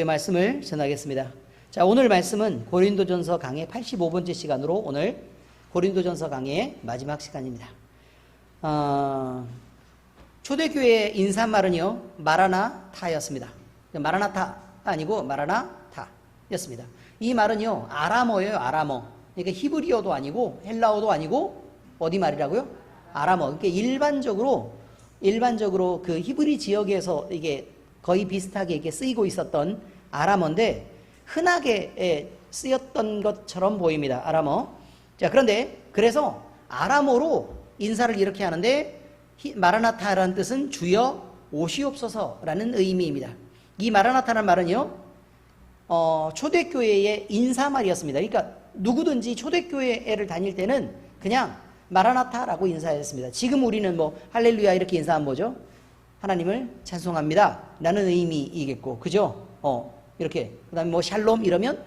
말씀을 전하겠습니다. 자, 오늘 말씀은 고린도전서 강의 85번째 시간으로 오늘 고린도전서 강의의 마지막 시간입니다. 초대교회의 인사말은요, 마라나타였습니다. 마라나타 아니고 마라나타였습니다. 이 말은요, 아람어예요, 아람어. 그러니까 히브리어도 아니고 헬라어도 아니고 어디 말이라고요? 아람어. 그러니까 일반적으로 그 히브리 지역에서 이게 거의 비슷하게 이렇게 쓰이고 있었던 아람어인데 흔하게 쓰였던 것처럼 보입니다. 아람어. 자, 그런데 그래서 아람어로 인사를 이렇게 하는데 마라나타라는 뜻은 주여 오시옵소서라는 의미입니다. 이 마라나타라는 말은요, 초대교회의 인사말이었습니다. 그러니까 누구든지 초대교회를 다닐 때는 그냥 마라나타라고 인사했습니다. 지금 우리는 뭐 할렐루야 이렇게 인사하면 뭐죠? 하나님을 찬송합니다 라는 의미이겠고, 그죠? 이렇게. 그 다음에 뭐 샬롬 이러면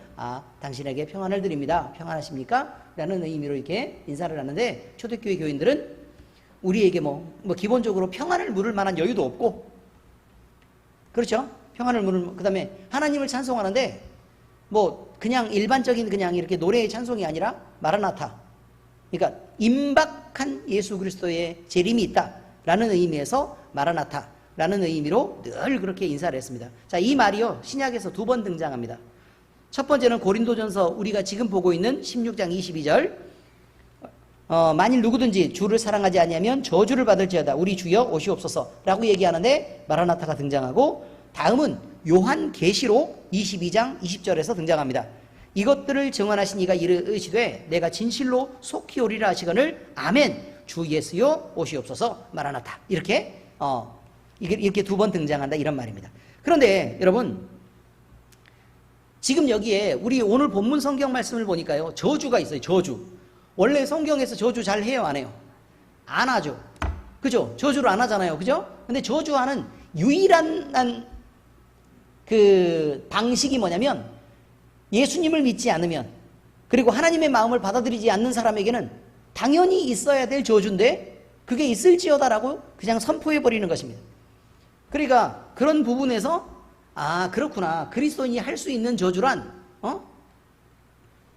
당신에게 평안을 드립니다, 평안하십니까? 라는 의미로 이렇게 인사를 하는데, 초대교회 교인들은 우리에게 뭐 기본적으로 평안을 물을 만한 여유도 없고, 그렇죠? 평안을 물을, 그 다음에 하나님을 찬송하는데 뭐 그냥 일반적인 그냥 이렇게 노래의 찬송이 아니라 마라나타, 그러니까 임박한 예수 그리스도의 재림이 있다 라는 의미에서 마라나타라는 의미로 늘 그렇게 인사를 했습니다. 자, 이 말이요, 신약에서 두 번 등장합니다. 첫 번째는 고린도전서 우리가 지금 보고 있는 16장 22절, 만일 누구든지 주를 사랑하지 아니하면 저주를 받을지어다, 우리 주여 오시옵소서 라고 얘기하는데 마라나타가 등장하고, 다음은 요한계시록 22장 20절에서 등장합니다. 이것들을 증언하신 이가 이르시되 내가 진실로 속히 오리라 하시거늘 아멘, 주 예수여 오시옵소서, 마라나타. 이렇게 이렇게 두 번 등장한다, 이런 말입니다. 그런데 여러분, 지금 여기에 우리 오늘 본문 성경 말씀을 보니까요, 저주가 있어요. 저주. 원래 성경에서 저주 잘 해요, 안 해요? 안 하죠. 그죠? 저주를 안 하잖아요. 그죠? 근데 저주하는 유일한 그 방식이 뭐냐면, 예수님을 믿지 않으면, 그리고 하나님의 마음을 받아들이지 않는 사람에게는 당연히 있어야 될 저주인데 그게 있을지어다라고 그냥 선포해버리는 것입니다. 그러니까 그런 부분에서 그렇구나, 그리스도인이 할 수 있는 저주란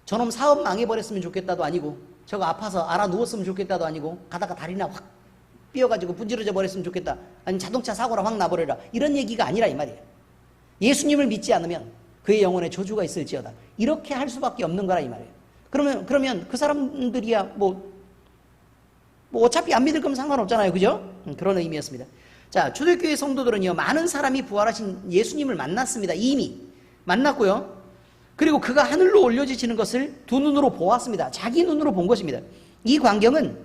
저놈 사업 망해버렸으면 좋겠다도 아니고, 저거 아파서 알아 누웠으면 좋겠다도 아니고, 가다가 다리나 확 삐어가지고 분지러져 버렸으면 좋겠다, 아니면 자동차 사고라 확 나버려라, 이런 얘기가 아니라 이 말이에요. 예수님을 믿지 않으면 그의 영혼에 저주가 있을지어다, 이렇게 할 수밖에 없는 거라 이 말이에요. 그러면 그 사람들이야 뭐 어차피 안 믿을 거면 상관없잖아요. 그죠? 그런 의미였습니다. 자, 초대교회 성도들은요, 많은 사람이 부활하신 예수님을 만났습니다. 이미 만났고요. 그리고 그가 하늘로 올려지시는 것을 두 눈으로 보았습니다. 자기 눈으로 본 것입니다. 이 광경은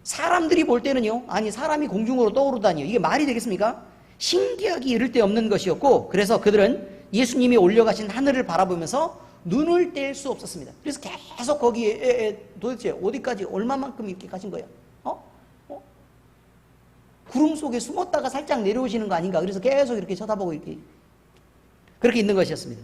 사람들이 볼 때는요, 아니 사람이 공중으로 떠오르다니요, 이게 말이 되겠습니까? 신기하기 이를 데 없는 것이었고, 그래서 그들은 예수님이 올려가신 하늘을 바라보면서 눈을 뗄 수 없었습니다. 그래서 계속 거기에 도대체 어디까지 얼마만큼 이렇게 가신 거예요? 구름 속에 숨었다가 살짝 내려오시는 거 아닌가? 그래서 계속 이렇게 쳐다보고 이렇게 그렇게 있는 것이었습니다.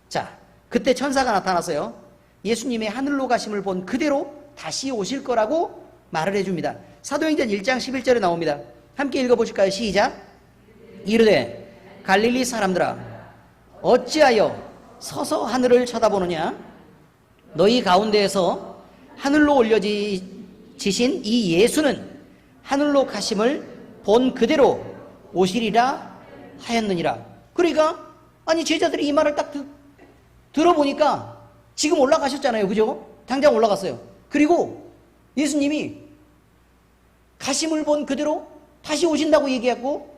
자, 그때 천사가 나타나서요, 예수님의 하늘로 가심을 본 그대로 다시 오실 거라고 말을 해줍니다. 사도행전 1장 11절에 나옵니다. 함께 읽어보실까요? 시작. 이르되 갈릴리 사람들아, 어찌하여 서서 하늘을 쳐다보느냐? 너희 가운데에서 하늘로 올려지신 이 예수는 하늘로 가심을 본 그대로 오시리라 하였느니라. 그러니까 아니 제자들이 이 말을 딱 들어보니까 지금 올라가셨잖아요. 그죠? 당장 올라갔어요. 그리고 예수님이 가심을 본 그대로 다시 오신다고 얘기했고,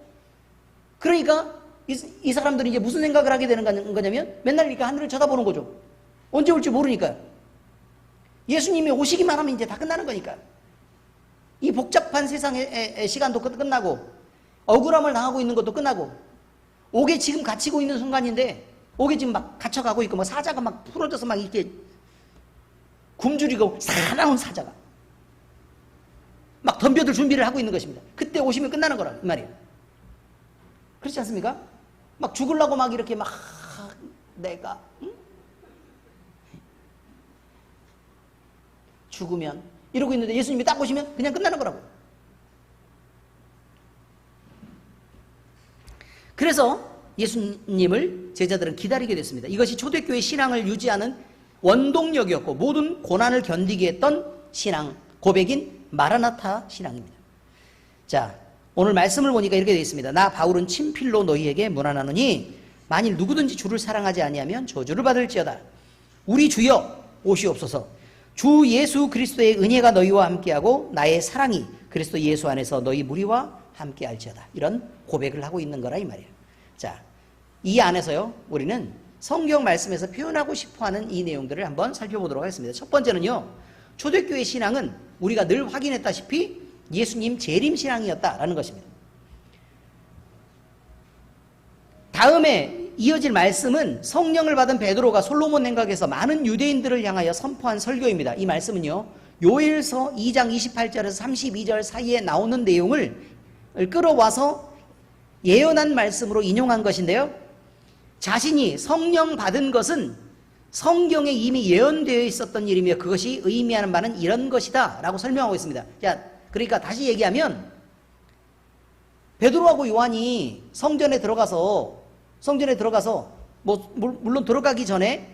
그러니까 이 사람들이 이제 무슨 생각을 하게 되는 거냐면, 맨날 이렇게 하늘을 쳐다보는 거죠. 언제 올지 모르니까요. 예수님이 오시기만 하면 이제 다 끝나는 거니까. 이 복잡한 세상의 시간도 끝나고, 억울함을 당하고 있는 것도 끝나고, 옥에 지금 갇히고 있는 순간인데, 옥에 지금 막 갇혀가고 있고, 막 사자가 막 풀어져서 막 이렇게 굶주리고, 사나운 사자가 막 덤벼들 준비를 하고 있는 것입니다. 그때 오시면 끝나는 거라 이 말이에요. 그렇지 않습니까? 막 죽으려고 막 이렇게 막 내가 죽으면 이러고 있는데 예수님이 딱 오시면 그냥 끝나는 거라고. 그래서 예수님을 제자들은 기다리게 됐습니다. 이것이 초대교회 신앙을 유지하는 원동력이었고 모든 고난을 견디게 했던 신앙 고백인 마라나타 신앙입니다. 자, 오늘 말씀을 보니까 이렇게 되어 있습니다. 나 바울은 친필로 너희에게 문안하노니 만일 누구든지 주를 사랑하지 아니하면 저주를 받을지어다. 우리 주여 오시옵소서. 주 예수 그리스도의 은혜가 너희와 함께하고 나의 사랑이 그리스도 예수 안에서 너희 무리와 함께할지어다. 이런 고백을 하고 있는 거라 이 말이에요. 자, 이 안에서요 우리는 성경 말씀에서 표현하고 싶어하는 이 내용들을 한번 살펴보도록 하겠습니다. 첫 번째는요, 초대교회 신앙은 우리가 늘 확인했다시피 예수님 재림 신앙이었다라는 것입니다. 다음에 이어질 말씀은 성령을 받은 베드로가 솔로몬 행각에서 많은 유대인들을 향하여 선포한 설교입니다. 이 말씀은요, 요엘서 2장 28절에서 32절 사이에 나오는 내용을 끌어와서 예언한 말씀으로 인용한 것인데요, 자신이 성령 받은 것은 성경에 이미 예언되어 있었던 일이며 그것이 의미하는 바는 이런 것이다 라고 설명하고 있습니다. 자, 그러니까 다시 얘기하면 베드로하고 요한이 성전에 들어가서 물론 들어가기 전에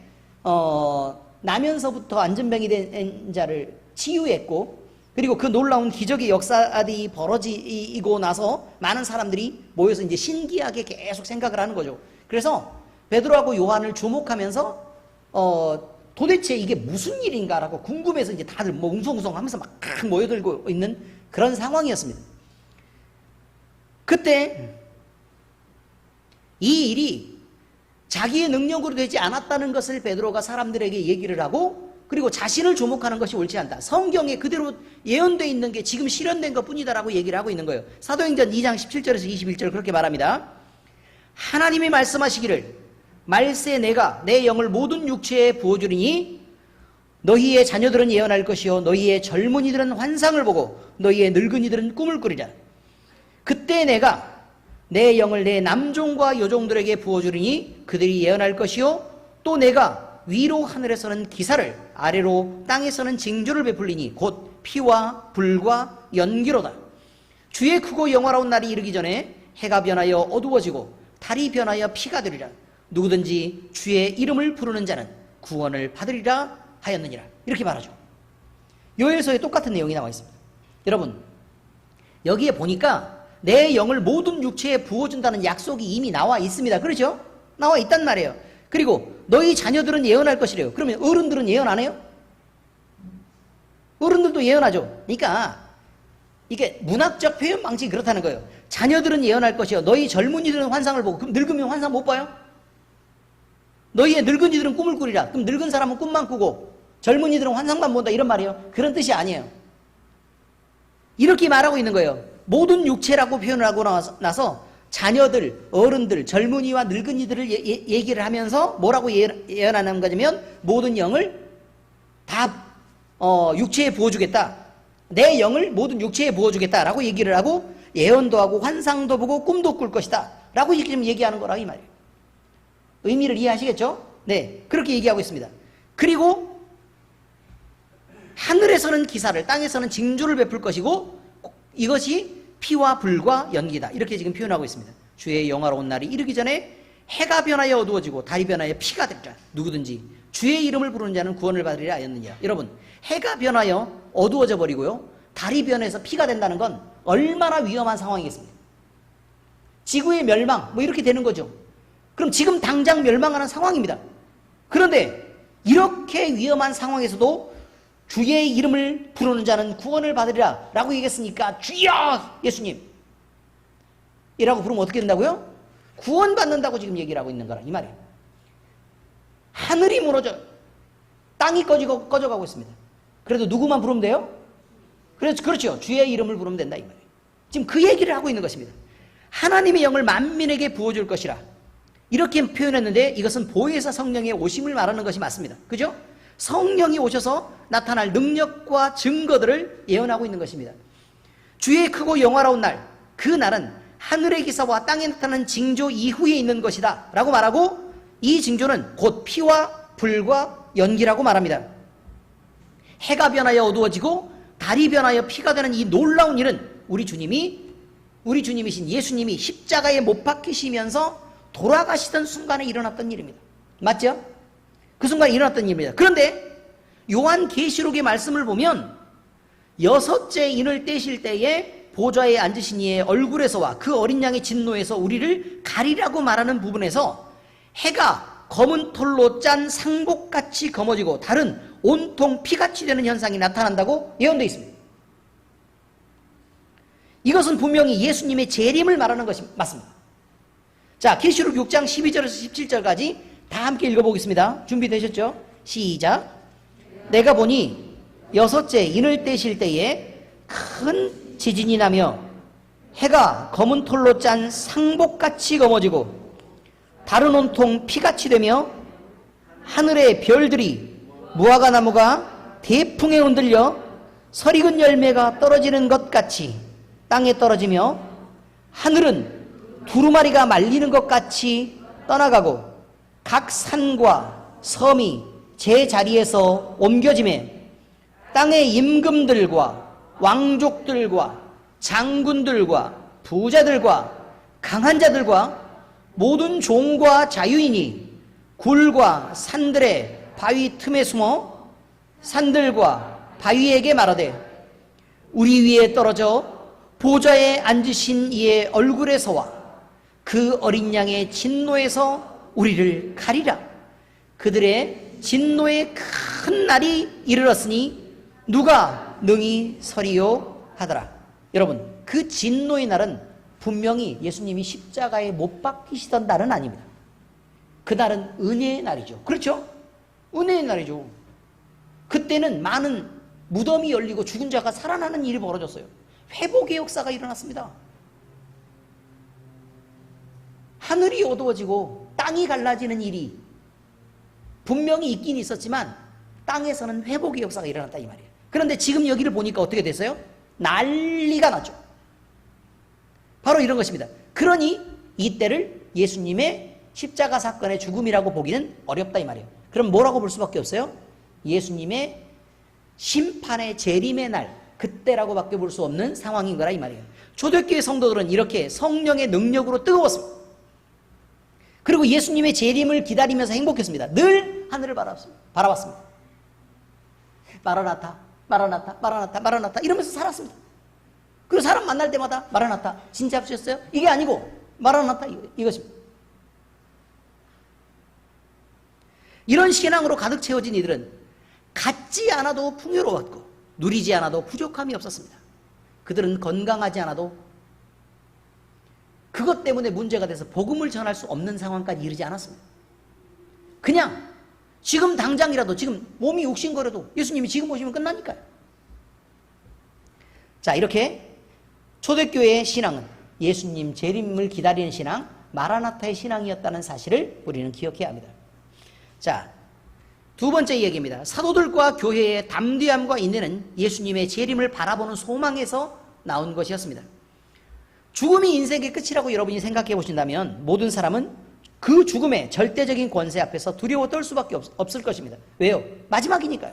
나면서부터 안전병이 된 자를 치유했고, 그리고 그 놀라운 기적의 역사들이 벌어지고 나서 많은 사람들이 모여서 이제 신기하게 계속 생각을 하는 거죠. 그래서 베드로하고 요한을 주목하면서 도대체 이게 무슨 일인가라고 궁금해서 이제 다들 뭐 웅성웅성하면서 막 모여들고 있는 그런 상황이었습니다. 그때 이 일이 자기의 능력으로 되지 않았다는 것을 베드로가 사람들에게 얘기를 하고, 그리고 자신을 주목하는 것이 옳지 않다. 성경에 그대로 예언되어 있는 게 지금 실현된 것뿐이다라고 얘기를 하고 있는 거예요. 사도행전 2장 17절에서 21절 그렇게 말합니다. 하나님이 말씀하시기를 말세 내가 내 영을 모든 육체에 부어주리니 너희의 자녀들은 예언할 것이요 너희의 젊은이들은 환상을 보고 너희의 늙은이들은 꿈을 꾸리라. 그때 내가 내 영을 내 남종과 여종들에게 부어주리니 그들이 예언할 것이요 또 내가 위로 하늘에서는 기사를 아래로 땅에서는 징조를 베풀리니 곧 피와 불과 연기로다. 주의 크고 영화로운 날이 이르기 전에 해가 변하여 어두워지고 달이 변하여 피가 되리라. 누구든지 주의 이름을 부르는 자는 구원을 받으리라 하였느니라. 이렇게 말하죠. 요엘서에 똑같은 내용이 나와 있습니다. 여러분, 여기에 보니까 내 영을 모든 육체에 부어준다는 약속이 이미 나와 있습니다. 그렇죠? 나와 있단 말이에요. 그리고 너희 자녀들은 예언할 것이래요. 그러면 어른들은 예언 안 해요? 어른들도 예언하죠. 그러니까 이게 문학적 표현 방식이 그렇다는 거예요. 자녀들은 예언할 것이요 너희 젊은이들은 환상을 보고. 그럼 늙으면 환상 못 봐요? 너희의 늙은이들은 꿈을 꾸리라. 그럼 늙은 사람은 꿈만 꾸고 젊은이들은 환상만 본다, 이런 말이에요? 그런 뜻이 아니에요. 이렇게 말하고 있는 거예요. 모든 육체라고 표현을 하고 나서 자녀들, 어른들, 젊은이와 늙은이들을 얘기를 하면서 뭐라고 예언하는 거냐면 모든 영을 다 육체에 부어주겠다. 내 영을 모든 육체에 부어주겠다라고 얘기를 하고 예언도 하고 환상도 보고 꿈도 꿀 것이다 라고 지금 얘기하는 거라 이 말이에요. 의미를 이해하시겠죠? 네, 그렇게 얘기하고 있습니다. 그리고 하늘에서는 기사를, 땅에서는 징조를 베풀 것이고 이것이 피와 불과 연기다. 이렇게 지금 표현하고 있습니다. 주의 영화로운 날이 이르기 전에 해가 변하여 어두워지고 달이 변하여 피가 되리라. 누구든지 주의 이름을 부르는 자는 구원을 받으리라 하였느니라. 여러분, 해가 변하여 어두워져 버리고요 달이 변해서 피가 된다는 건 얼마나 위험한 상황이겠습니까? 지구의 멸망 뭐 이렇게 되는 거죠. 그럼 지금 당장 멸망하는 상황입니다. 그런데 이렇게 위험한 상황에서도 주의 이름을 부르는 자는 구원을 받으리라 라고 얘기했으니까 주여 예수님 이라고 부르면 어떻게 된다고요? 구원받는다고 지금 얘기를 하고 있는 거라 이 말이에요. 하늘이 무너져 땅이 꺼져가고 있습니다. 그래도 누구만 부르면 돼요? 그렇죠. 주의 이름을 부르면 된다 이 말이에요. 지금 그 얘기를 하고 있는 것입니다. 하나님의 영을 만민에게 부어줄 것이라 이렇게 표현했는데 이것은 보혜사 성령의 오심을 말하는 것이 맞습니다. 그죠? 성령이 오셔서 나타날 능력과 증거들을 예언하고 있는 것입니다. 주의 크고 영화로운 날, 그 날은 하늘의 기사와 땅에 나타난 징조 이후에 있는 것이다 라고 말하고 이 징조는 곧 피와 불과 연기라고 말합니다. 해가 변하여 어두워지고 달이 변하여 피가 되는 이 놀라운 일은 우리 주님이신 예수님이 십자가에 못 박히시면서 돌아가시던 순간에 일어났던 일입니다. 맞죠? 그 순간에 일어났던 일입니다. 그런데 요한계시록의 말씀을 보면 여섯째 인을 떼실 때에 보좌에 앉으신 이의 얼굴에서와 그 어린 양의 진노에서 우리를 가리라고 말하는 부분에서 해가 검은 털로 짠 상복같이 검어지고 달은 온통 피같이 되는 현상이 나타난다고 예언되어 있습니다. 이것은 분명히 예수님의 재림을 말하는 것이 맞습니다. 자, 계시록 6장 12절에서 17절까지 다 함께 읽어보겠습니다. 준비되셨죠? 시작. 내가 보니 여섯째 인을 떼실 때에 큰 지진이 나며 해가 검은 털로 짠 상복같이 검어지고 달은 온통 피같이 되며 하늘의 별들이 무화과 나무가 대풍에 흔들려 설익은 열매가 떨어지는 것 같이 땅에 떨어지며 하늘은 두루마리가 말리는 것 같이 떠나가고 각 산과 섬이 제 자리에서 옮겨지매 땅의 임금들과 왕족들과 장군들과 부자들과 강한 자들과 모든 종과 자유인이 굴과 산들의 바위 틈에 숨어 산들과 바위에게 말하되 우리 위에 떨어져 보좌에 앉으신 이의 얼굴에서와 그 어린 양의 진노에서 우리를 가리라. 그들의 진노의 큰 날이 이르렀으니 누가 능히 서리요 하더라. 여러분, 그 진노의 날은 분명히 예수님이 십자가에 못 박히시던 날은 아닙니다. 그 날은 은혜의 날이죠. 그렇죠? 은혜의 날이죠. 그때는 많은 무덤이 열리고 죽은 자가 살아나는 일이 벌어졌어요. 회복의 역사가 일어났습니다. 하늘이 어두워지고 땅이 갈라지는 일이 분명히 있긴 있었지만 땅에서는 회복의 역사가 일어났다 이 말이에요. 그런데 지금 여기를 보니까 어떻게 됐어요? 난리가 났죠. 바로 이런 것입니다. 그러니 이때를 예수님의 십자가 사건의 죽음이라고 보기는 어렵다 이 말이에요. 그럼 뭐라고 볼 수밖에 없어요? 예수님의 심판의 재림의 날, 그때라고 밖에 볼 수 없는 상황인 거라 이 말이에요. 초대교회 성도들은 이렇게 성령의 능력으로 뜨거웠습니다. 그리고 예수님의 재림을 기다리면서 행복했습니다. 늘 하늘을 바라봤습니다. 마라나타, 마라나타, 마라나타, 마라나타 이러면서 살았습니다. 그리고 사람 만날 때마다 마라나타, 진짜 하셨어요? 이게 아니고 마라나타 이것입니다. 이런 신앙으로 가득 채워진 이들은 갖지 않아도 풍요로웠고 누리지 않아도 부족함이 없었습니다. 그들은 건강하지 않아도 그것 때문에 문제가 돼서 복음을 전할 수 없는 상황까지 이르지 않았습니다. 그냥 지금 당장이라도 지금 몸이 욱신거려도 예수님이 지금 오시면 끝나니까요. 자, 이렇게 초대교회의 신앙은 예수님 재림을 기다리는 신앙, 마라나타의 신앙이었다는 사실을 우리는 기억해야 합니다. 자, 두 번째 얘기입니다. 사도들과 교회의 담대함과 인내는 예수님의 재림을 바라보는 소망에서 나온 것이었습니다. 죽음이 인생의 끝이라고 여러분이 생각해 보신다면 모든 사람은 그 죽음의 절대적인 권세 앞에서 두려워 떨 수밖에 없을 것입니다. 왜요? 마지막이니까요.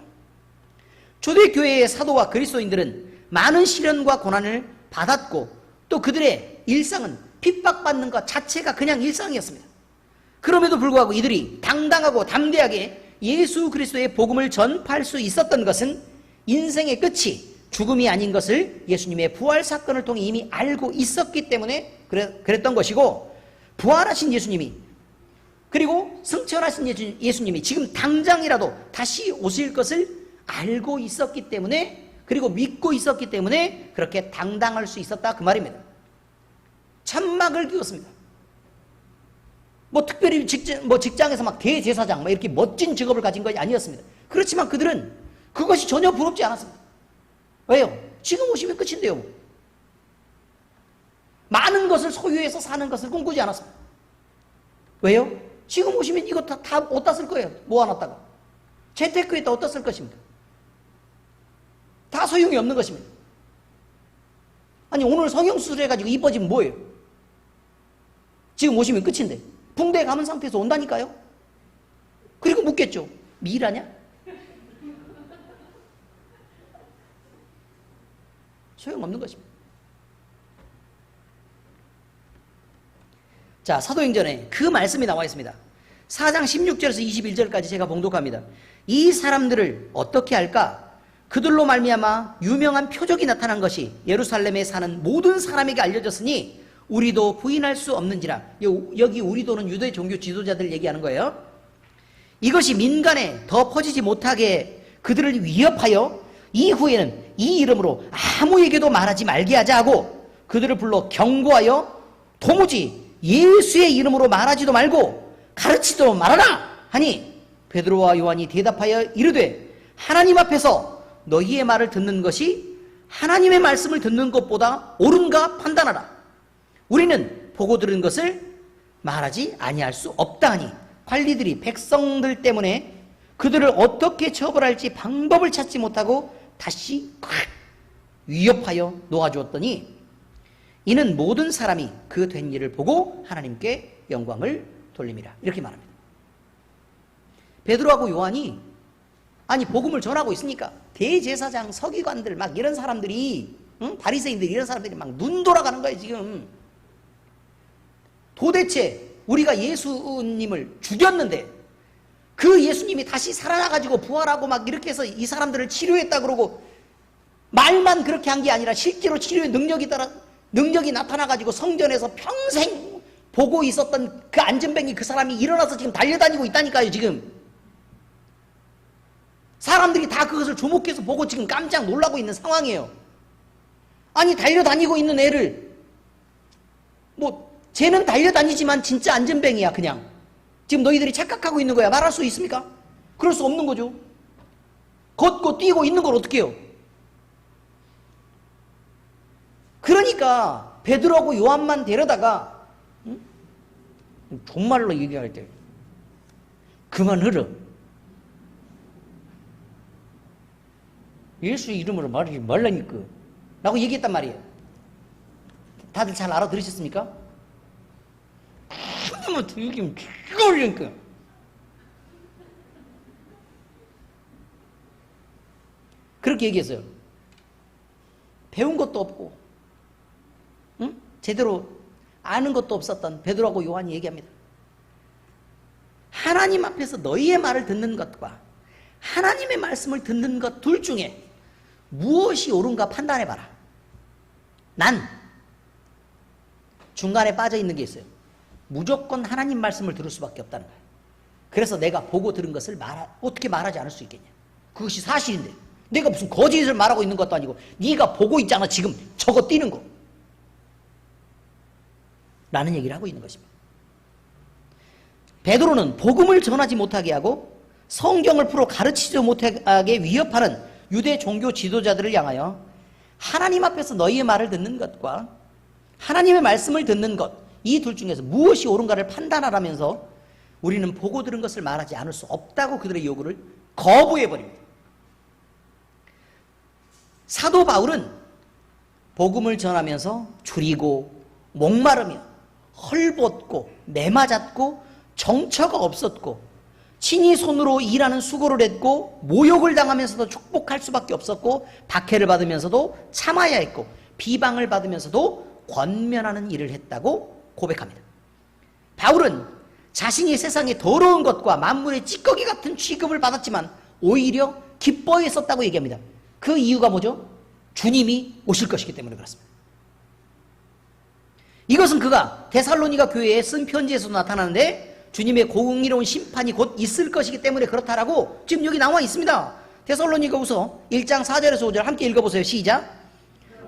초대교회의 사도와 그리스도인들은 많은 시련과 고난을 받았고 또 그들의 일상은 핍박받는 것 자체가 그냥 일상이었습니다. 그럼에도 불구하고 이들이 당당하고 담대하게 예수 그리스도의 복음을 전파할 수 있었던 것은 인생의 끝이 죽음이 아닌 것을 예수님의 부활 사건을 통해 이미 알고 있었기 때문에 그랬던 것이고, 부활하신 예수님이 그리고 승천하신 예수님이 지금 당장이라도 다시 오실 것을 알고 있었기 때문에, 그리고 믿고 있었기 때문에 그렇게 당당할 수 있었다 그 말입니다. 천막을 끼웠습니다. 특별히 직장에서 막 대제사장 이렇게 멋진 직업을 가진 것이 아니었습니다. 그렇지만 그들은 그것이 전혀 부럽지 않았습니다. 왜요? 지금 오시면 끝인데요. 많은 것을 소유해서 사는 것을 꿈꾸지 않았습니다. 왜요? 지금 오시면 이거 다 어디다 쓸 거예요? 모아놨다가 재테크에다 어디다 쓸 것입니까? 다 소용이 없는 것입니다. 아니, 오늘 성형수술 해가지고 이뻐지면 뭐예요? 지금 오시면 끝인데 붕대 감은 상태에서 온다니까요. 그리고 묻겠죠. 미라냐? 소용없는 것입니다. 자, 사도행전에 그 말씀이 나와 있습니다. 4장 16절에서 21절까지 제가 봉독합니다. 이 사람들을 어떻게 할까? 그들로 말미암아 유명한 표적이 나타난 것이 예루살렘에 사는 모든 사람에게 알려졌으니 우리도 부인할 수 없는지라. 여기 우리도는 유대 종교 지도자들 얘기하는 거예요. 이것이 민간에 더 퍼지지 못하게 그들을 위협하여 이후에는 이 이름으로 아무에게도 말하지 말게 하자 하고 그들을 불러 경고하여 도무지 예수의 이름으로 말하지도 말고 가르치도 말하라 하니 베드로와 요한이 대답하여 이르되 하나님 앞에서 너희의 말을 듣는 것이 하나님의 말씀을 듣는 것보다 옳은가 판단하라. 우리는 보고 들은 것을 말하지 아니할 수 없다 하니 관리들이 백성들 때문에 그들을 어떻게 처벌할지 방법을 찾지 못하고 다시 위협하여 놓아주었더니 이는 모든 사람이 그 된 일을 보고 하나님께 영광을 돌림이라. 이렇게 말합니다. 베드로하고 요한이 아니 복음을 전하고 있으니까 대제사장, 서기관들 막 이런 사람들이 바리새인들 이런 사람들이 막 눈 돌아가는 거예요. 지금 도대체 우리가 예수님을 죽였는데 그 예수님이 다시 살아나가지고 부활하고 막 이렇게 해서 이 사람들을 치료했다 그러고 말만 그렇게 한 게 아니라 실제로 치료의 능력이 나타나가지고 성전에서 평생 보고 있었던 그 안전뱅이 그 사람이 일어나서 지금 달려다니고 있다니까요. 지금 사람들이 다 그것을 주목해서 보고 지금 깜짝 놀라고 있는 상황이에요. 아니 달려다니고 있는 애를 쟤는 달려다니지만 진짜 안전뱅이야. 그냥 지금 너희들이 착각하고 있는 거야. 말할 수 있습니까? 그럴 수 없는 거죠. 걷고 뛰고 있는 걸 어떻게 해요? 그러니까 베드로하고 요한만 데려다가 정말로 얘기할 때 그만 흐르. 예수의 이름으로 말하지 말라니까 라고 얘기했단 말이에요. 다들 잘 알아들으셨습니까? 하나님한테 얘기하면 기가 올리니까 그렇게 얘기했어요. 배운 것도 없고 제대로 아는 것도 없었던 베드로하고 요한이 얘기합니다. 하나님 앞에서 너희의 말을 듣는 것과 하나님의 말씀을 듣는 것 둘 중에 무엇이 옳은가 판단해봐라. 난 중간에 빠져 있는 게 있어요. 무조건 하나님 말씀을 들을 수밖에 없다는 거예요. 그래서 내가 보고 들은 것을 어떻게 말하지 않을 수 있겠냐. 그것이 사실인데 내가 무슨 거짓을 말하고 있는 것도 아니고 네가 보고 있잖아 지금 저거 뛰는 거 라는 얘기를 하고 있는 것입니다. 베드로는 복음을 전하지 못하게 하고 성경을 풀어 가르치지 못하게 위협하는 유대 종교 지도자들을 향하여 하나님 앞에서 너희의 말을 듣는 것과 하나님의 말씀을 듣는 것 이 둘 중에서 무엇이 옳은가를 판단하라면서 우리는 보고 들은 것을 말하지 않을 수 없다고 그들의 요구를 거부해버립니다. 사도 바울은 복음을 전하면서 줄이고 목마르며 헐벗고 매맞았고 정처가 없었고 친히 손으로 일하는 수고를 했고 모욕을 당하면서도 축복할 수밖에 없었고 박해를 받으면서도 참아야 했고 비방을 받으면서도 권면하는 일을 했다고 고백합니다. 바울은 자신이 세상의 더러운 것과 만물의 찌꺼기 같은 취급을 받았지만 오히려 기뻐했었다고 얘기합니다. 그 이유가 뭐죠? 주님이 오실 것이기 때문에 그렇습니다. 이것은 그가 데살로니가 교회에 쓴 편지에서 나타나는데 주님의 공의로운 심판이 곧 있을 것이기 때문에 그렇다라고 지금 여기 나와 있습니다. 데살로니가후서 1장 4절에서 5절 함께 읽어보세요. 시작.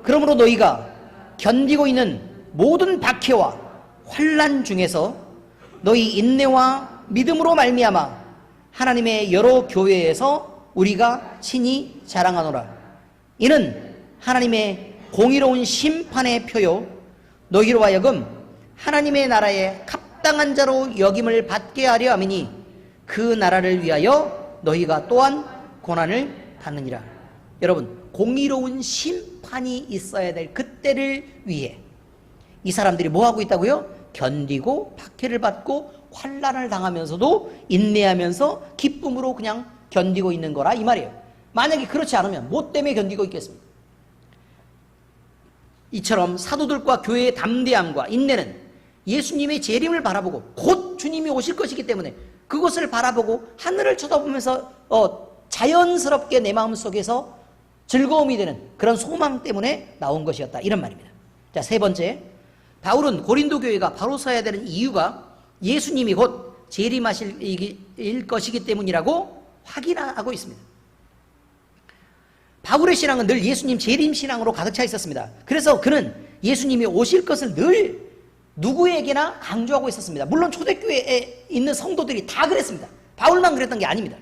그러므로 너희가 견디고 있는 모든 박해와 환난 중에서 너희 인내와 믿음으로 말미암아 하나님의 여러 교회에서 우리가 친히 자랑하노라. 이는 하나님의 공의로운 심판의 표요 너희로 하여금 하나님의 나라에 합당한 자로 여김을 받게 하려 함이니 그 나라를 위하여 너희가 또한 고난을 받느니라. 여러분, 공의로운 심판이 있어야 될 그때를 위해 이 사람들이 뭐 하고 있다고요? 견디고 박해를 받고 환난을 당하면서도 인내하면서 기쁨으로 그냥 견디고 있는 거라 이 말이에요. 만약에 그렇지 않으면 뭐 때문에 견디고 있겠습니까? 이처럼 사도들과 교회의 담대함과 인내는 예수님의 재림을 바라보고 곧 주님이 오실 것이기 때문에 그것을 바라보고 하늘을 쳐다보면서 자연스럽게 내 마음속에서 즐거움이 되는 그런 소망 때문에 나온 것이었다, 이런 말입니다. 자, 세 번째, 바울은 고린도 교회가 바로 서야 되는 이유가 예수님이 곧 재림하실 것이기 때문이라고 확인하고 있습니다. 바울의 신앙은 늘 예수님 재림 신앙으로 가득 차 있었습니다. 그래서 그는 예수님이 오실 것을 늘 누구에게나 강조하고 있었습니다. 물론 초대교회에 있는 성도들이 다 그랬습니다. 바울만 그랬던 게 아닙니다.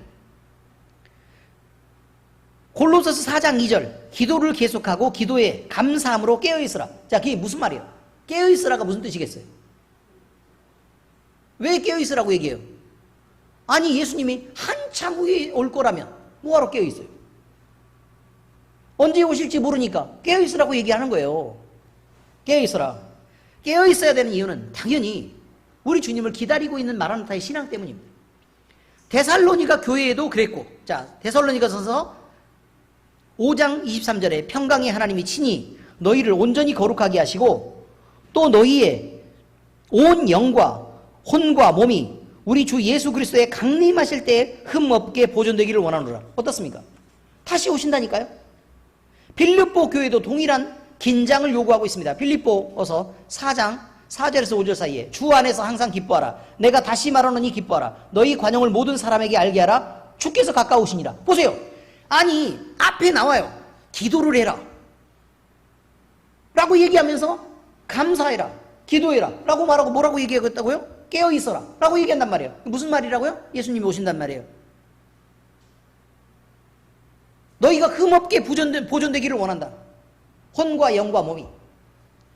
골로새서 4장 2절, 기도를 계속하고 기도에 감사함으로 깨어있으라. 자, 그게 무슨 말이에요? 깨어있으라가 무슨 뜻이겠어요? 왜 깨어있으라고 얘기해요? 아니, 예수님이 한참 후에 올 거라면 뭐하러 깨어있어요? 언제 오실지 모르니까 깨어있으라고 얘기하는 거예요. 깨어있으라. 깨어있어야 되는 이유는 당연히 우리 주님을 기다리고 있는 마라나타의 신앙 때문입니다. 데살로니가 교회에도 그랬고, 자, 데살로니가서서 5장 23절에 평강의 하나님이 친히 너희를 온전히 거룩하게 하시고 또 너희의 온 영과 혼과 몸이 우리 주 예수 그리스도의 강림하실 때에 흠없게 보존되기를 원하노라. 어떻습니까? 다시 오신다니까요. 빌립보 교회도 동일한 긴장을 요구하고 있습니다. 빌립보서 4장 4절에서 5절 사이에 주 안에서 항상 기뻐하라. 내가 다시 말하노니 기뻐하라. 너희 관용을 모든 사람에게 알게 하라. 주께서 가까우시니라. 보세요. 아니, 앞에 나와요. 기도를 해라 라고 얘기하면서 감사해라, 기도해라 라고 말하고 뭐라고 얘기하겠다고요? 깨어있어라 라고 얘기한단 말이에요. 무슨 말이라고요? 예수님이 오신단 말이에요. 너희가 흠없게 보존되기를 원한다. 혼과 영과 몸이.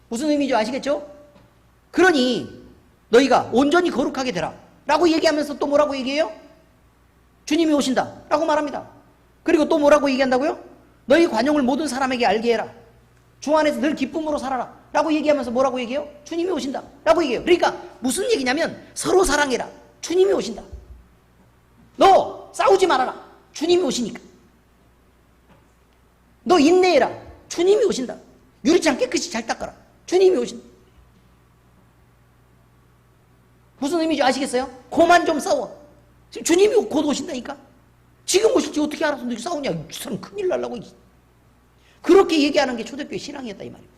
무슨 의미인지 아시겠죠? 그러니 너희가 온전히 거룩하게 되라 라고 얘기하면서 또 뭐라고 얘기해요? 주님이 오신다 라고 말합니다. 그리고 또 뭐라고 얘기한다고요? 너희 관용을 모든 사람에게 알게 해라. 주 안에서 늘 기쁨으로 살아라 라고 얘기하면서 뭐라고 얘기해요? 주님이 오신다 라고 얘기해요. 그러니까 무슨 얘기냐면 서로 사랑해라. 주님이 오신다. 너 싸우지 말아라. 주님이 오시니까. 너 인내해라. 주님이 오신다. 유리창 깨끗이 잘 닦아라. 주님이 오신다. 무슨 의미인지 아시겠어요? 그만 좀 싸워. 주님이 곧 오신다니까. 지금 오실지 어떻게 알아서 너 싸우냐. 이 사람 큰일 날라고. 그렇게 얘기하는 게 초대교회 신앙이었다, 이 말입니다.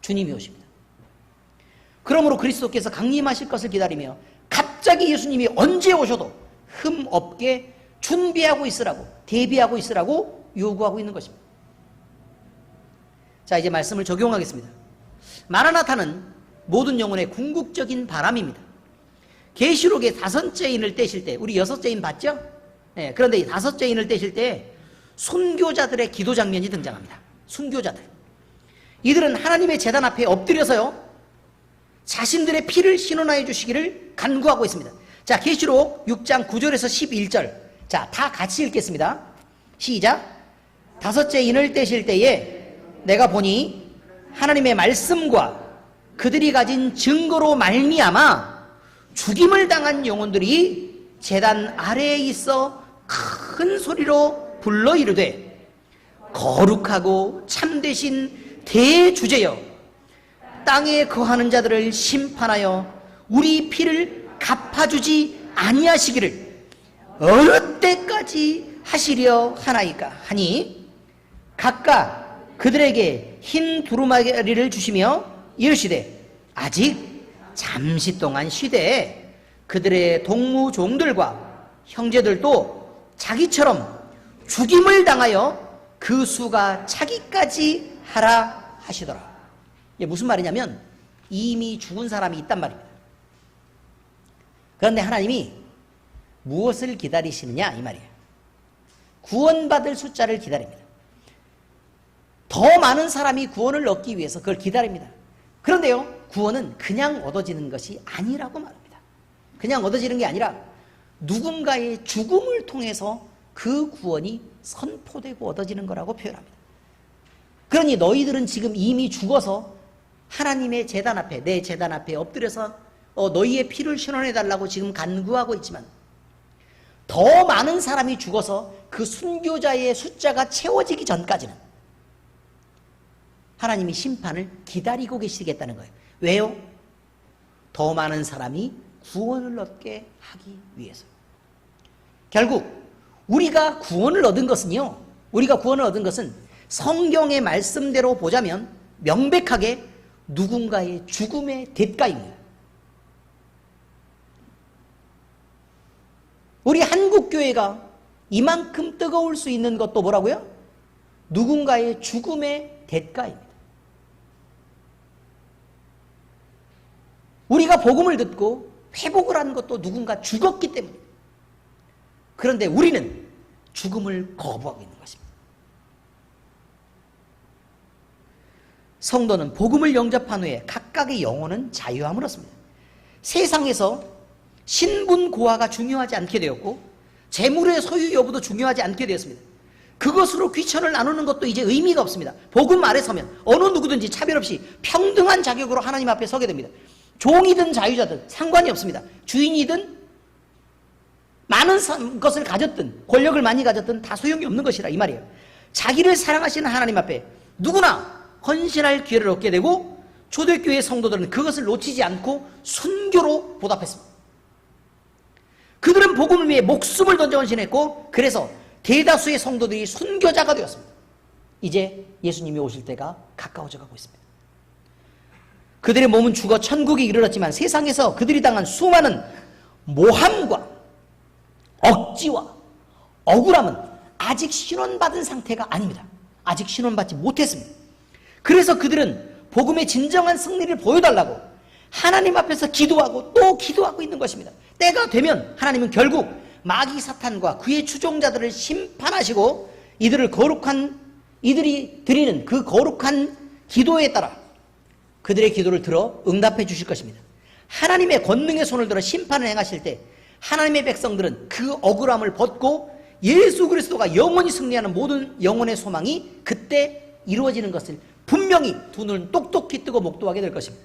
주님이 오십니다. 그러므로 그리스도께서 강림하실 것을 기다리며 갑자기 예수님이 언제 오셔도 흠 없게 준비하고 있으라고, 대비하고 있으라고 요구하고 있는 것입니다. 자, 이제 말씀을 적용하겠습니다. 마라나타는 모든 영혼의 궁극적인 바람입니다. 계시록의 5째 인을 떼실 때, 우리 6째 인 봤죠? 네, 그런데 이 5째 인을 떼실 때 순교자들의 기도 장면이 등장합니다. 순교자들. 이들은 하나님의 제단 앞에 엎드려서요, 자신들의 피를 신원하여 주시기를 간구하고 있습니다. 자, 계시록 6장 9절에서 11절. 자, 다 같이 읽겠습니다. 시작. 5째 인을 떼실 때에 내가 보니 하나님의 말씀과 그들이 가진 증거로 말미암아 죽임을 당한 영혼들이 제단 아래에 있어 큰 소리로 불러 이르되 거룩하고 참되신 대주제여, 땅에 거하는 자들을 심판하여 우리 피를 갚아주지 아니하시기를 어느 때까지 하시려 하나이까 하니 각각 그들에게 흰 두루마리를 주시며 이르시되 아직 잠시 동안 쉬되 그들의 동무종들과 형제들도 자기처럼 죽임을 당하여 그 수가 차기까지 하라 하시더라. 이게 무슨 말이냐면 이미 죽은 사람이 있단 말입니다. 그런데 하나님이 무엇을 기다리시느냐 이 말이에요. 구원받을 숫자를 기다립니다. 더 많은 사람이 구원을 얻기 위해서 그걸 기다립니다. 그런데요, 구원은 그냥 얻어지는 것이 아니라고 말합니다. 그냥 얻어지는 게 아니라 누군가의 죽음을 통해서 그 구원이 선포되고 얻어지는 거라고 표현합니다. 그러니 너희들은 지금 이미 죽어서 하나님의 제단 앞에, 내 제단 앞에 엎드려서 너희의 피를 신원해달라고 지금 간구하고 있지만 더 많은 사람이 죽어서 그 순교자의 숫자가 채워지기 전까지는 하나님이 심판을 기다리고 계시겠다는 거예요. 왜요? 더 많은 사람이 구원을 얻게 하기 위해서. 결국 우리가 구원을 얻은 것은요, 우리가 구원을 얻은 것은 성경의 말씀대로 보자면 명백하게 누군가의 죽음의 대가입니다. 우리 한국교회가 이만큼 뜨거울 수 있는 것도 뭐라고요? 누군가의 죽음의 대가입니다. 우리가 복음을 듣고 회복을 한 것도 누군가 죽었기 때문입니다. 그런데 우리는 죽음을 거부하고 있는 것입니다. 성도는 복음을 영접한 후에 각각의 영혼은 자유함을 얻습니다. 세상에서 신분 고하가 중요하지 않게 되었고 재물의 소유 여부도 중요하지 않게 되었습니다. 그것으로 귀천을 나누는 것도 이제 의미가 없습니다. 복음 아래 서면 어느 누구든지 차별 없이 평등한 자격으로 하나님 앞에 서게 됩니다. 종이든 자유자든 상관이 없습니다. 주인이든 많은 것을 가졌든 권력을 많이 가졌든 다 소용이 없는 것이라 이 말이에요. 자기를 사랑하시는 하나님 앞에 누구나 헌신할 기회를 얻게 되고 초대교회 성도들은 그것을 놓치지 않고 순교로 보답했습니다. 그들은 복음을 위해 목숨을 던져 헌신했고 그래서 대다수의 성도들이 순교자가 되었습니다. 이제 예수님이 오실 때가 가까워져 가고 있습니다. 그들의 몸은 죽어 천국에 이르렀지만 세상에서 그들이 당한 수많은 모함과 억지와 억울함은 아직 신원받은 상태가 아닙니다. 아직 신원받지 못했습니다. 그래서 그들은 복음의 진정한 승리를 보여달라고 하나님 앞에서 기도하고 또 기도하고 있는 것입니다. 때가 되면 하나님은 결국 마귀 사탄과 그의 추종자들을 심판하시고 이들이 드리는 그 거룩한 기도에 따라 그들의 기도를 들어 응답해 주실 것입니다. 하나님의 권능의 손을 들어 심판을 행하실 때 하나님의 백성들은 그 억울함을 벗고 예수 그리스도가 영원히 승리하는 모든 영혼의 소망이 그때 이루어지는 것을 분명히 두 눈은 똑똑히 뜨고 목도하게 될 것입니다.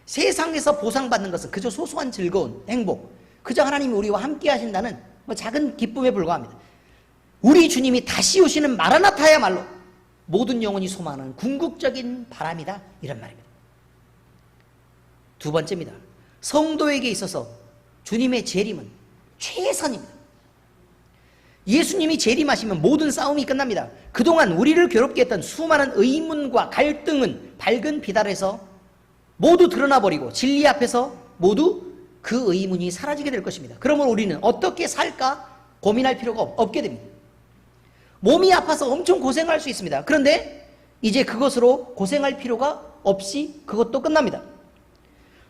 세상에서 보상받는 것은 그저 소소한 즐거운 행복, 그저 하나님이 우리와 함께 하신다는 작은 기쁨에 불과합니다. 우리 주님이 다시 오시는 마라나타야말로 모든 영혼이 소망하는 궁극적인 바람이다, 이런 말입니다. 두 번째입니다. 성도에게 있어서 주님의 재림은 최선입니다. 예수님이 재림하시면 모든 싸움이 끝납니다. 그동안 우리를 괴롭게 했던 수많은 의문과 갈등은 밝은 빛 아래서 모두 드러나 버리고 진리 앞에서 모두 그 의문이 사라지게 될 것입니다. 그러면 우리는 어떻게 살까 고민할 필요가 없게 됩니다. 몸이 아파서 엄청 고생할 수 있습니다. 그런데 이제 그것으로 고생할 필요가 없이 그것도 끝납니다.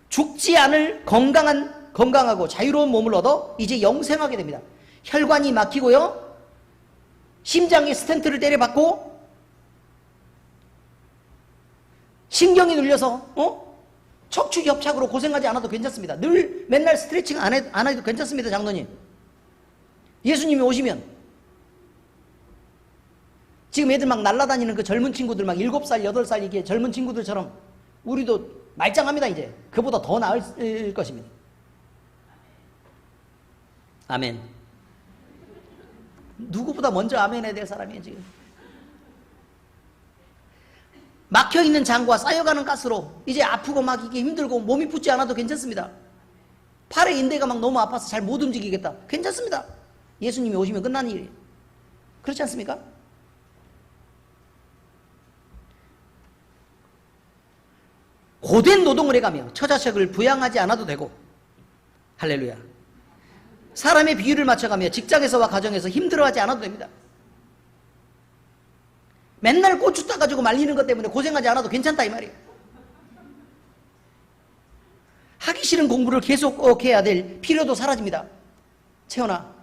죽지 않을 건강하고 자유로운 몸을 얻어 이제 영생하게 됩니다. 혈관이 막히고요, 심장에 스텐트를 때려박고 신경이 눌려서 척추 협착으로 고생하지 않아도 괜찮습니다. 맨날 스트레칭 안 해도 괜찮습니다. 장로님, 예수님이 오시면 지금 애들 막 날아다니는 그 젊은 친구들 막 7살, 8살 이게 젊은 친구들처럼 우리도 말짱합니다. 이제 그보다 더 나을 것입니다. 아멘. 누구보다 먼저 아멘 해야 될 사람이에요. 지금 막혀있는 장과 쌓여가는 가스로 이제 아프고 막 이게 힘들고 몸이 붙지 않아도 괜찮습니다. 팔의 인대가 막 너무 아파서 잘 못 움직이겠다, 괜찮습니다. 예수님이 오시면 끝나는 일이에요. 그렇지 않습니까? 고된 노동을 해가며 처자식을 부양하지 않아도 되고, 할렐루야, 사람의 비율을 맞춰가며 직장에서와 가정에서 힘들어하지 않아도 됩니다. 맨날 고추 따가지고 말리는 것 때문에 고생하지 않아도 괜찮다 이 말이에요. 하기 싫은 공부를 계속 해야 될 필요도 사라집니다. 채연아,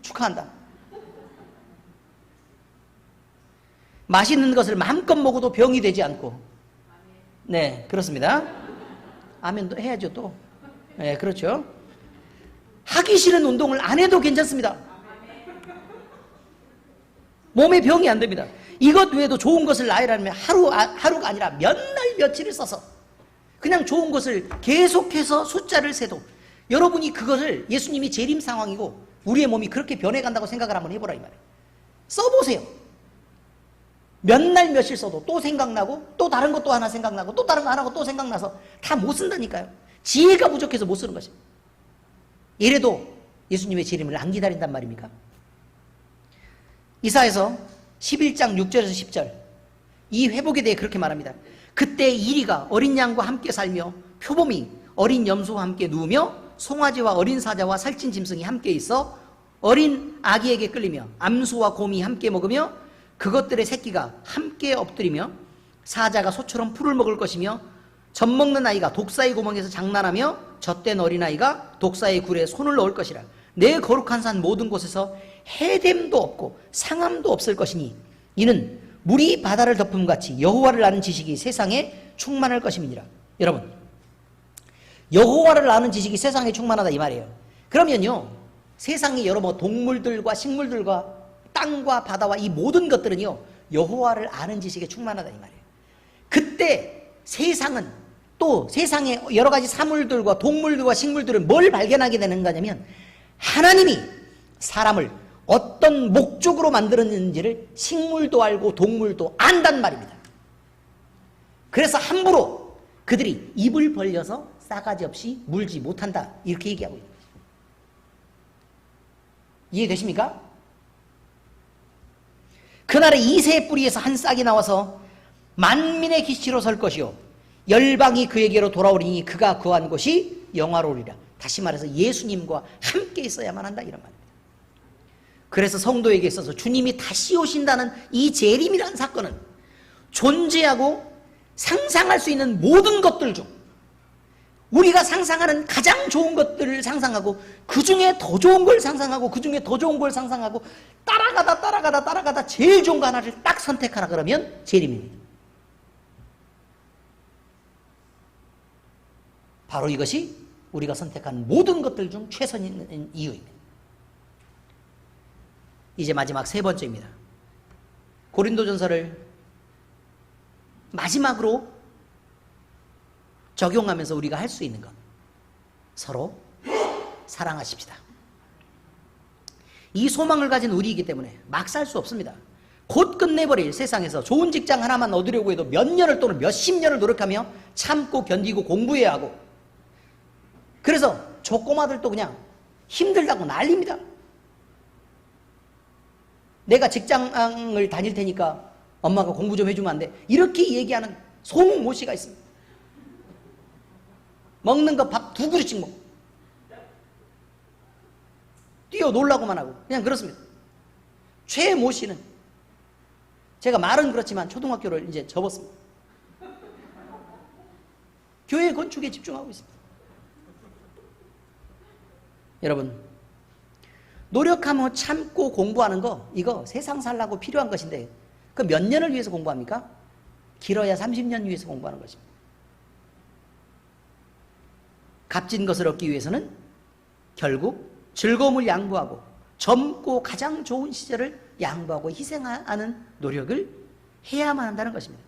축하한다. 맛있는 것을 마음껏 먹어도 병이 되지 않고, 네, 그렇습니다. 아멘도 해야죠 또. 네, 그렇죠. 하기 싫은 운동을 안 해도 괜찮습니다. 몸에 병이 안 됩니다. 이것 외에도 좋은 것을 나열하면 하루가 아니라 몇 날 며칠을 써서 그냥 좋은 것을 계속해서 숫자를 세도 여러분이 그것을 예수님이 재림 상황이고 우리의 몸이 그렇게 변해간다고 생각을 한번 해보라 이 말이에요. 써보세요. 몇 날 며칠 써도 또 생각나고 또 다른 것 또 하나 생각나고 또 다른 거 하나 하고 또 생각나서 다 못 쓴다니까요. 지혜가 부족해서 못 쓰는 것입니다. 이래도 예수님의 재림을 안 기다린단 말입니까? 이사야서 11장 6절에서 10절 이 회복에 대해 그렇게 말합니다. 그때 이리가 어린 양과 함께 살며 표범이 어린 염소와 함께 누우며 송아지와 어린 사자와 살찐 짐승이 함께 있어 어린 아기에게 끌리며 암소와 곰이 함께 먹으며 그것들의 새끼가 함께 엎드리며 사자가 소처럼 풀을 먹을 것이며 젖먹는 아이가 독사의 구멍에서 장난하며 젖된 어린아이가 독사의 굴에 손을 넣을 것이라. 내 거룩한 산 모든 곳에서 해됨도 없고 상함도 없을 것이니 이는 물이 바다를 덮음같이 여호와를 아는 지식이 세상에 충만할 것임이니라. 여러분, 여호와를 아는 지식이 세상에 충만하다 이 말이에요. 그러면요, 세상의 여러 동물들과 식물들과 땅과 바다와 이 모든 것들은요 여호와를 아는 지식에 충만하다 이 말이에요. 그때 세상은 또 세상의 여러 가지 사물들과 동물들과 식물들은 뭘 발견하게 되는 거냐면 하나님이 사람을 어떤 목적으로 만들었는지를 식물도 알고 동물도 안단 말입니다. 그래서 함부로 그들이 입을 벌려서 싸가지 없이 물지 못한다 이렇게 얘기하고 있는 거죠. 이해되십니까? 그날에 이새의 뿌리에서 한 싹이 나와서 만민의 기치로 설 것이요 열방이 그에게로 돌아오리니 그가 거한 곳이 영화로우리라. 다시 말해서 예수님과 함께 있어야만 한다 이런 말입니다. 그래서 성도에게 있어서 주님이 다시 오신다는 이 재림이라는 사건은 존재하고 상상할 수 있는 모든 것들 중 우리가 상상하는 가장 좋은 것들을 상상하고 그 중에 더 좋은 걸 상상하고 그 중에 더 좋은 걸 상상하고 따라가다 제일 좋은 거 하나를 딱 선택하라 그러면 재림입니다. 바로 이것이 우리가 선택한 모든 것들 중 최선인 이유입니다. 이제 마지막 세 번째입니다. 고린도전서를 마지막으로 적용하면서 우리가 할 수 있는 것, 서로 사랑하십시다. 이 소망을 가진 우리이기 때문에 막 살 수 없습니다. 곧 끝내버릴 세상에서 좋은 직장 하나만 얻으려고 해도 몇 년을 또는 몇십 년을 노력하며 참고 견디고 공부해야 하고, 그래서 저 꼬마들도 그냥 힘들다고 난립니다. 내가 직장을 다닐 테니까 엄마가 공부 좀 해주면 안 돼? 이렇게 얘기하는 송모 씨가 있습니다. 먹는 거 밥 2그릇씩 먹고 뛰어놀라고만 하고 그냥 그렇습니다. 최모 씨는 제가 말은 그렇지만 초등학교를 이제 접었습니다. 교회 건축에 집중하고 있습니다. 여러분, 노력하며 참고 공부하는 거 이거 세상 살라고 필요한 것인데 그 몇 년을 위해서 공부합니까? 길어야 30년 위해서 공부하는 것입니다. 값진 것을 얻기 위해서는 결국 즐거움을 양보하고 젊고 가장 좋은 시절을 양보하고 희생하는 노력을 해야만 한다는 것입니다.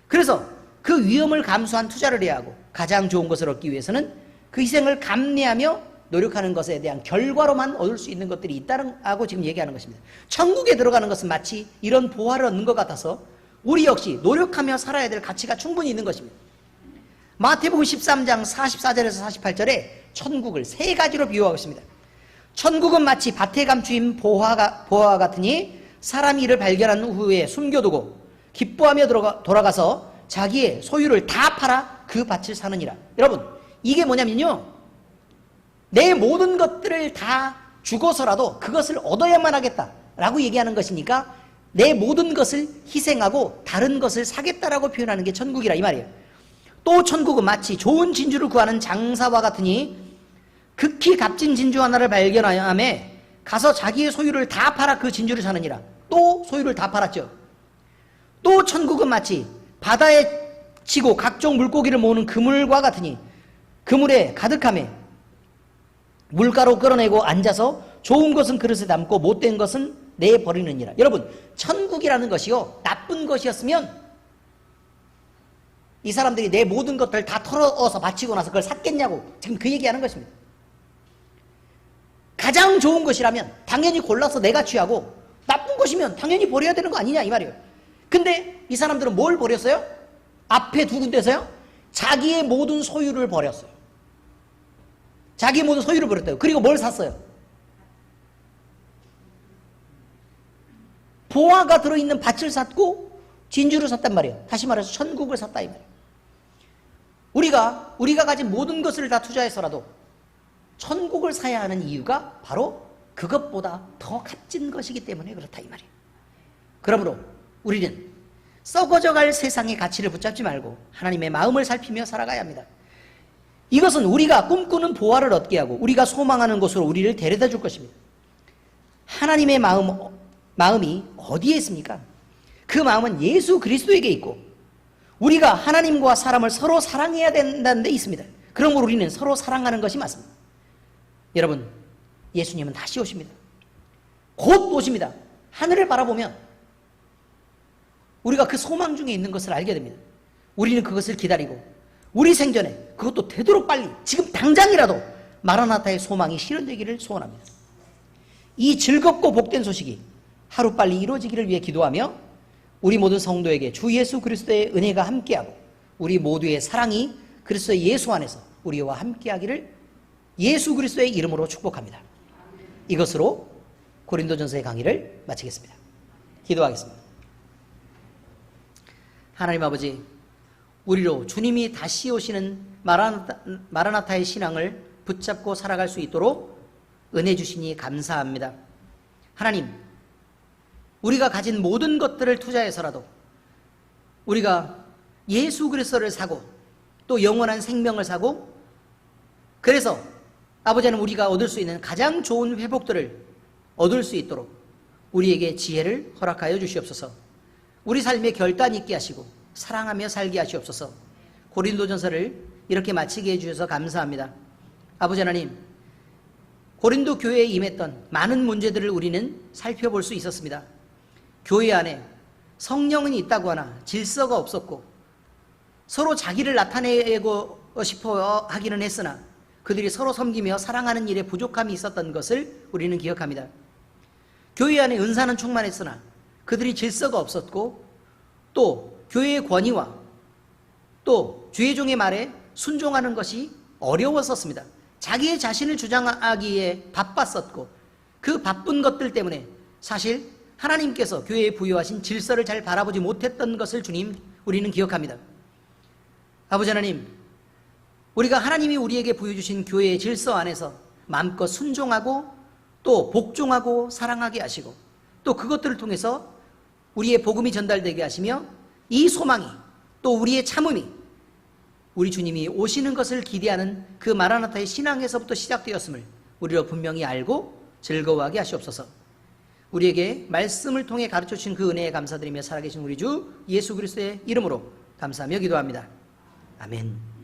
그래서 그 위험을 감수한 투자를 해야 하고 가장 좋은 것을 얻기 위해서는 그 희생을 감내하며 노력하는 것에 대한 결과로만 얻을 수 있는 것들이 있다고 지금 얘기하는 것입니다. 천국에 들어가는 것은 마치 이런 보화를 얻는 것 같아서 우리 역시 노력하며 살아야 될 가치가 충분히 있는 것입니다. 마태복음 13장 44절에서 48절에 천국을 3가지로 비유하고 있습니다. 천국은 마치 밭에 감추인 보화 같으니 사람이 이를 발견한 후에 숨겨두고 기뻐하며 돌아가서 자기의 소유를 다 팔아 그 밭을 사느니라. 여러분, 이게 뭐냐면요, 내 모든 것들을 다 주고서라도 그것을 얻어야만 하겠다라고 얘기하는 것이니까 내 모든 것을 희생하고 다른 것을 사겠다라고 표현하는 게 천국이라 이 말이에요. 또 천국은 마치 좋은 진주를 구하는 장사와 같으니 극히 값진 진주 하나를 발견하였음에 가서 자기의 소유를 다 팔아 그 진주를 사느니라. 또 소유를 다 팔았죠. 또 천국은 마치 바다에 치고 각종 물고기를 모으는 그물과 같으니 그물에 가득하며 물가로 끌어내고 앉아서 좋은 것은 그릇에 담고 못된 것은 내버리느니라. 여러분, 천국이라는 것이요, 나쁜 것이었으면 이 사람들이 내 모든 것들 다 털어서 바치고 나서 그걸 샀겠냐고 지금 그 얘기하는 것입니다. 가장 좋은 것이라면 당연히 골라서 내가 취하고 나쁜 것이면 당연히 버려야 되는 거 아니냐 이 말이에요. 근데 이 사람들은 뭘 버렸어요? 앞에 두 군데서요? 자기의 모든 소유를 버렸어요. 자기의 모든 소유를 버렸대요. 그리고 뭘 샀어요? 보화가 들어있는 밭을 샀고 진주를 샀단 말이에요. 다시 말해서 천국을 샀다 이 말이에요. 우리가 가진 모든 것을 다 투자해서라도 천국을 사야 하는 이유가 바로 그것보다 더 값진 것이기 때문에 그렇다 이 말이에요. 그러므로 우리는 썩어져갈 세상의 가치를 붙잡지 말고 하나님의 마음을 살피며 살아가야 합니다. 이것은 우리가 꿈꾸는 보화를 얻게 하고 우리가 소망하는 곳으로 우리를 데려다 줄 것입니다. 하나님의 마음이 어디에 있습니까? 그 마음은 예수 그리스도에게 있고 우리가 하나님과 사람을 서로 사랑해야 된다는 데 있습니다. 그러므로 우리는 서로 사랑하는 것이 맞습니다. 여러분, 예수님은 다시 오십니다. 곧 오십니다. 하늘을 바라보면 우리가 그 소망 중에 있는 것을 알게 됩니다. 우리는 그것을 기다리고 우리 생전에 그것도 되도록 빨리 지금 당장이라도 마라나타의 소망이 실현되기를 소원합니다. 이 즐겁고 복된 소식이 하루빨리 이루어지기를 위해 기도하며 우리 모든 성도에게 주 예수 그리스도의 은혜가 함께하고 우리 모두의 사랑이 그리스도 예수 안에서 우리와 함께하기를 예수 그리스도의 이름으로 축복합니다. 이것으로 고린도전서의 강의를 마치겠습니다. 기도하겠습니다. 하나님 아버지, 우리로 주님이 다시 오시는 마라나타의 신앙을 붙잡고 살아갈 수 있도록 은혜 주시니 감사합니다. 하나님, 우리가 가진 모든 것들을 투자해서라도 우리가 예수 그리스도를 사고 또 영원한 생명을 사고 그래서 아버지는 우리가 얻을 수 있는 가장 좋은 회복들을 얻을 수 있도록 우리에게 지혜를 허락하여 주시옵소서. 우리 삶에 결단 있게 하시고 사랑하며 살게 하시옵소서. 고린도전서를 이렇게 마치게 해주셔서 감사합니다. 아버지 하나님, 고린도 교회에 임했던 많은 문제들을 우리는 살펴볼 수 있었습니다. 교회 안에 성령은 있다고 하나 질서가 없었고 서로 자기를 나타내고 싶어 하기는 했으나 그들이 서로 섬기며 사랑하는 일에 부족함이 있었던 것을 우리는 기억합니다. 교회 안에 은사는 충만했으나 그들이 질서가 없었고 또 교회의 권위와 또 주의 종의 말에 순종하는 것이 어려웠었습니다. 자기의 자신을 주장하기에 바빴었고 그 바쁜 것들 때문에 사실 하나님께서 교회에 부여하신 질서를 잘 바라보지 못했던 것을 주님 우리는 기억합니다. 아버지 하나님, 우리가 하나님이 우리에게 부여주신 교회의 질서 안에서 마음껏 순종하고 또 복종하고 사랑하게 하시고 또 그것들을 통해서 우리의 복음이 전달되게 하시며 이 소망이 또 우리의 참음이 우리 주님이 오시는 것을 기대하는 그 마라나타의 신앙에서부터 시작되었음을 우리로 분명히 알고 즐거워하게 하시옵소서. 우리에게 말씀을 통해 가르쳐 주신 그 은혜에 감사드리며 살아계신 우리 주 예수 그리스도의 이름으로 감사하며 기도합니다. 아멘.